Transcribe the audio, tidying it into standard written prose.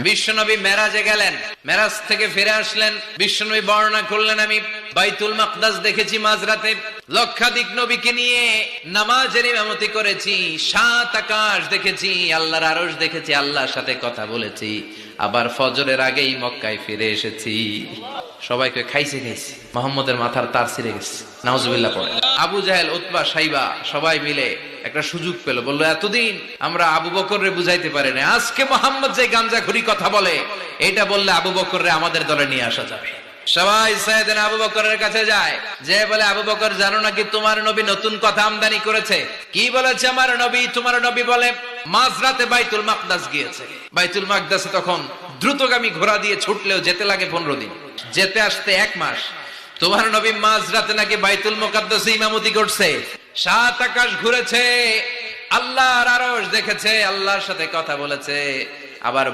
বিশ্বনবী মেরাজে গেলেন, মেরাজ থেকে ফিরে আসলেন। বিশ্বনবী বর্ণনা করলেন, আমি বাইতুল মাকদাস দেখেছি মাঝরাতে, লক্ষাধিক নবীকে নিয়ে নামাজের ইমামতি করেছি, 7 আকাশ দেখেছি, আল্লাহর আরশ দেখেছি, আল্লাহর সাথে কথা বলেছি, আবার ফজরের আগেই মক্কায় ফিরে এসেছি। সবাইকে খাইছে মোহাম্মদের মাথার তার ছিঁড়ে গেছে, নাউজুবিল্লাহ পড়ে। আবু জাহেল, উতবা, সাইবা সবাই মিলে একটা সুযোগ পেল, বললো এতদিন আমরা আবু বকররে বুঝাইতে পারি না, আজকে মোহাম্মদ যে গাঞ্জাখুরি কথা বলে এটা বললে আবু বকররে আমাদের দলে নিয়ে আসা যাবে। সবাই সাইয়েদনা আবু বকরের কাছে যায়, যে বলে, আবু বকর জানো নাকি তোমার নবী নতুন কথা আমদানি করেছে? কি বলেছে আমার নবী? তোমার নবী বলে মাঝরাতে বাইতুল মাকদাস গিয়েছে। বাইতুল মাকদাসে তখন দ্রুতগামী ঘোড়া দিয়ে ছুটলেও যেতে লাগে 15 দিন, যেতে আসতে 1 মাস। তোমার নবী মাঝরাতে নাকি বাইতুল মুকাদ্দাসে ইমামতি করছে, 7 আকাশ ঘুরেছে, আল্লাহর আরশ দেখেছে, আল্লাহর সাথে কথা বলেছে, আবার